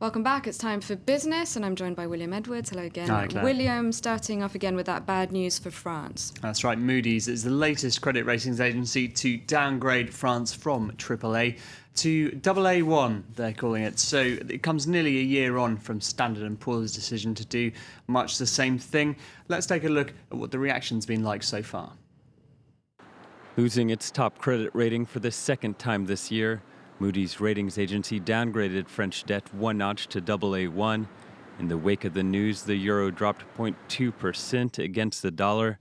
Welcome back. It's time for business, and I'm joined by William Edwards. Hello again. Hi, Claire. William, starting off again with that bad news for France. That's right. Moody's is the latest credit ratings agency to downgrade France from AAA to AA1, they're calling it. So it comes nearly a year on from Standard & Poor's decision to do much the same thing. Let's take a look at what the reaction's been like so far. Losing its top credit rating for the second time this year, Moody's ratings agency downgraded French debt one notch to AA1. In the wake of the news, the euro dropped 0.2% against the dollar.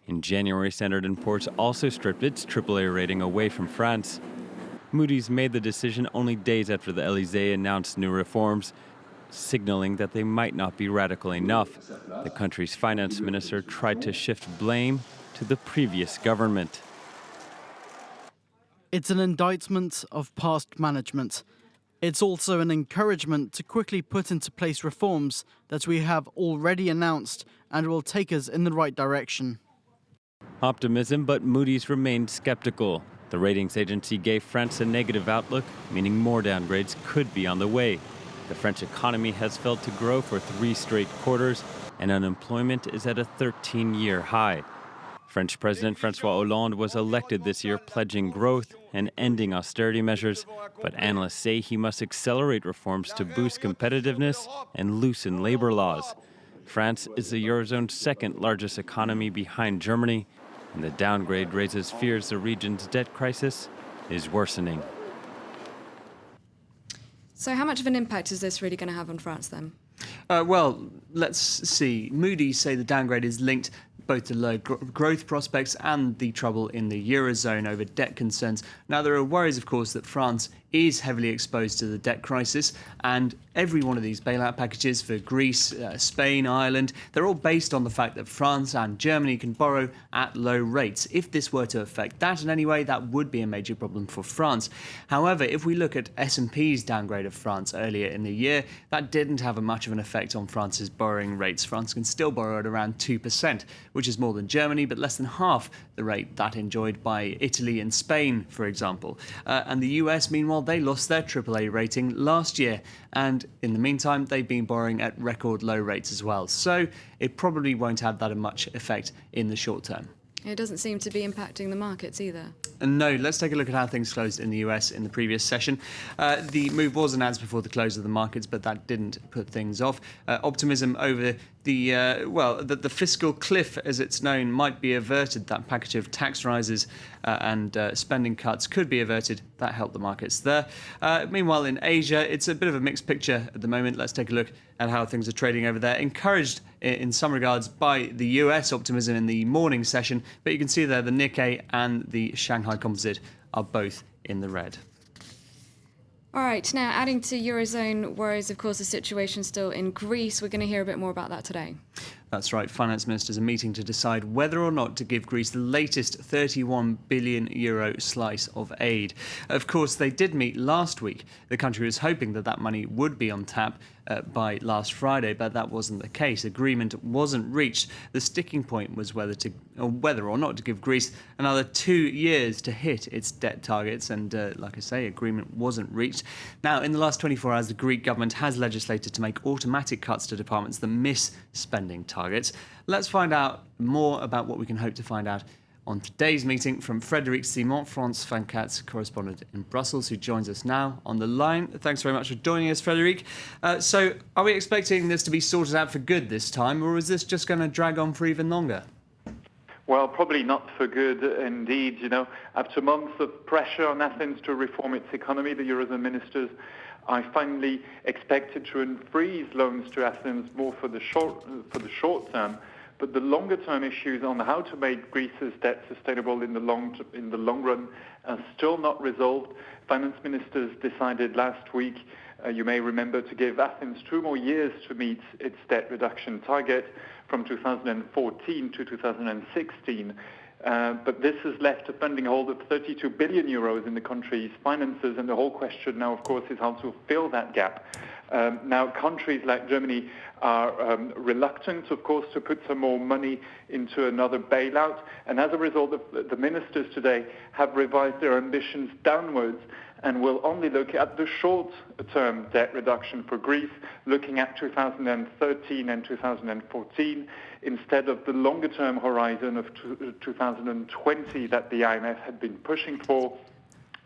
In January, Standard & Poor's also stripped its AAA rating away from France. Moody's made the decision only days after the Élysée announced new reforms, signaling that they might not be radical enough. The country's finance minister tried to shift blame to the previous government. It's an indictment of past management. It's also an encouragement to quickly put into place reforms that we have already announced and will take us in the right direction. Optimism, but Moody's remained skeptical. The ratings agency gave France a negative outlook, meaning more downgrades could be on the way. The French economy has failed to grow for 3 straight quarters, and unemployment is at a 13-year high. French President François Hollande was elected this year pledging growth and ending austerity measures, but analysts say he must accelerate reforms to boost competitiveness and loosen labor laws. France is the Eurozone's second largest economy behind Germany, and the downgrade raises fears the region's debt crisis is worsening. So how much of an impact is this really going to have on France then? Well, let's see. Moody's say the downgrade is linked both to low growth prospects and the trouble in the Eurozone over debt concerns. Now, there are worries, of course, that France is heavily exposed to the debt crisis, and every one of these bailout packages for Greece, Spain, Ireland, they're all based on the fact that France and Germany can borrow at low rates. If this were to affect that in any way, that would be a major problem for France. However, if we look at S&P's downgrade of France earlier in the year, that didn't have much of an effect on France's borrowing rates. France can still borrow at around 2%, which is more than Germany, but less than half the rate that enjoyed by Italy and Spain, for example. And the US, meanwhile, they lost their AAA rating last year, and in the meantime, they've been borrowing at record low rates as well. So it probably won't have that much effect in the short term. It doesn't seem to be impacting the markets either. No, let's take a look at how things closed in the US in the previous session. The move was announced before the close of the markets, but that didn't put things off. Optimism over the fiscal cliff, as it's known, might be averted. That package of tax rises and spending cuts could be averted. That helped the markets there. Meanwhile, in Asia, it's a bit of a mixed picture at the moment. Let's take a look at how things are trading over there. Encouraged in some regards by the US optimism in the morning session, but you can see there the Nikkei and the Shanghai Composite are both in the red. All right, now adding to Eurozone worries, of course, the situation still in Greece. We're going to hear a bit more about that today. That's right. Finance ministers are meeting to decide whether or not to give Greece the latest €31 billion slice of aid. Of course, they did meet last week. The country was hoping that that money would be on tap by last Friday, but that wasn't the case. Agreement wasn't reached. The sticking point was whether or not to give Greece another 2 years to hit its debt targets, and like I say, agreement wasn't reached. Now, in the last 24 hours, the Greek government has legislated to make automatic cuts to departments that miss spending targets. Let's find out more about what we can hope to find out on today's meeting from Frédéric Simon, France 24 correspondent in Brussels, who joins us now on the line. Thanks very much for joining us, Frédéric. So are we expecting this to be sorted out for good this time, or is this just going to drag on for even longer? Well, probably not for good indeed. You know, after months of pressure on Athens to reform its economy, the Eurozone ministers are finally expected to unfreeze loans to Athens more for the short term. But the longer-term issues on how to make Greece's debt sustainable in the long run are still not resolved. Finance ministers decided last week, you may remember, to give Athens 2 more years to meet its debt reduction target from 2014 to 2016. But this has left a funding hole of 32 billion euros in the country's finances, and the whole question now, of course, is how to fill that gap. Now, countries like Germany are reluctant, of course, to put some more money into another bailout, and as a result, the ministers today have revised their ambitions downwards and will only look at the short-term debt reduction for Greece, looking at 2013 and 2014, instead of the longer-term horizon of 2020 that the IMF had been pushing for.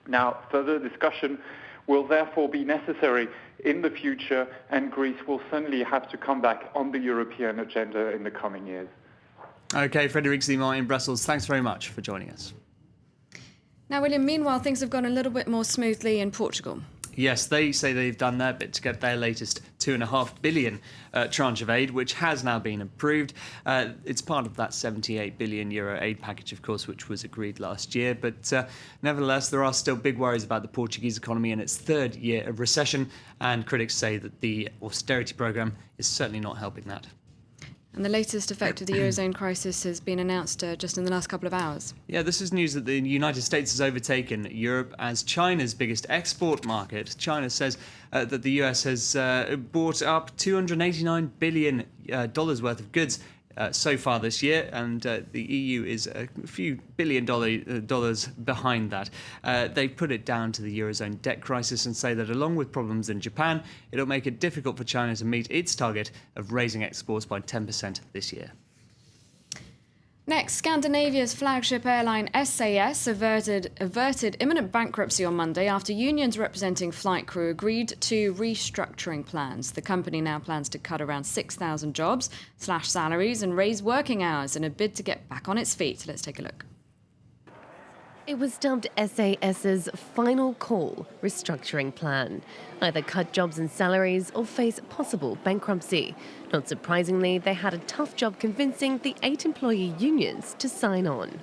Now, further discussion will therefore be necessary in the future, and Greece will certainly have to come back on the European agenda in the coming years. Okay, Frédéric Simon in Brussels, thanks very much for joining us. Now, William, meanwhile, things have gone a little bit more smoothly in Portugal. Yes, they say they've done their bit to get their latest $2.5 billion tranche of aid, which has now been approved. It's part of that €78 billion aid package, of course, which was agreed last year. But nevertheless, there are still big worries about the Portuguese economy in its third year of recession, and critics say that the austerity programme is certainly not helping that. And the latest effect of the Eurozone crisis has been announced just in the last couple of hours. Yeah, this is news that the United States has overtaken Europe as China's biggest export market. China says that the US has bought up $289 billion worth of goods so far this year, and the EU is a few $billion behind that. They put it down to the Eurozone debt crisis and say that along with problems in Japan, it'll make it difficult for China to meet its target of raising exports by 10% this year. Next, Scandinavia's flagship airline SAS averted imminent bankruptcy on Monday after unions representing flight crew agreed to restructuring plans. The company now plans to cut around 6,000 jobs, slash salaries, and raise working hours in a bid to get back on its feet. Let's take a look. It was dubbed SAS's final call restructuring plan. Either cut jobs and salaries or face possible bankruptcy. Not surprisingly, they had a tough job convincing the 8 employee unions to sign on.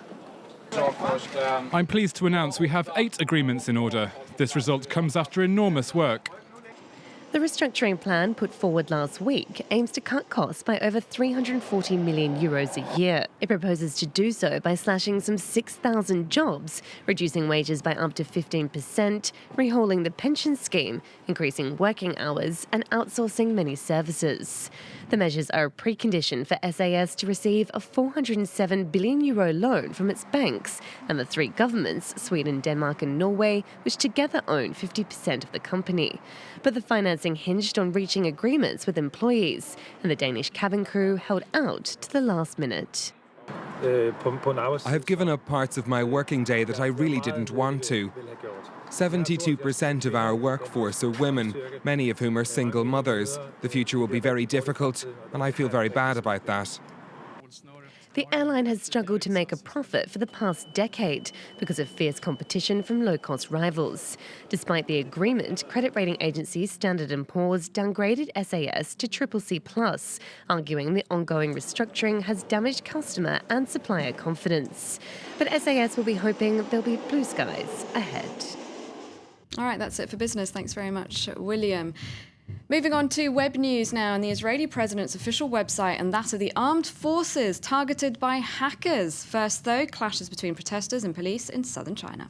I'm pleased to announce we have 8 agreements in order. This result comes after enormous work. The restructuring plan put forward last week aims to cut costs by over €340 million a year. It proposes to do so by slashing some 6,000 jobs, reducing wages by up to 15%, rehauling the pension scheme, increasing working hours, and outsourcing many services. The measures are a precondition for SAS to receive a €407 billion loan from its banks and the 3 governments, Sweden, Denmark and Norway, which together own 50% of the company. But the financing hinged on reaching agreements with employees, and the Danish cabin crew held out to the last minute. I have given up parts of my working day that I really didn't want to. 72% of our workforce are women, many of whom are single mothers. The future will be very difficult, and I feel very bad about that. The airline has struggled to make a profit for the past decade because of fierce competition from low-cost rivals. Despite the agreement, credit rating agency Standard & Poor's downgraded SAS to CCC+, arguing the ongoing restructuring has damaged customer and supplier confidence. But SAS will be hoping there'll be blue skies ahead. All right, that's it for business. Thanks very much, William. Moving on to web news now, and the Israeli president's official website and that of the armed forces targeted by hackers. First, though, clashes between protesters and police in southern China.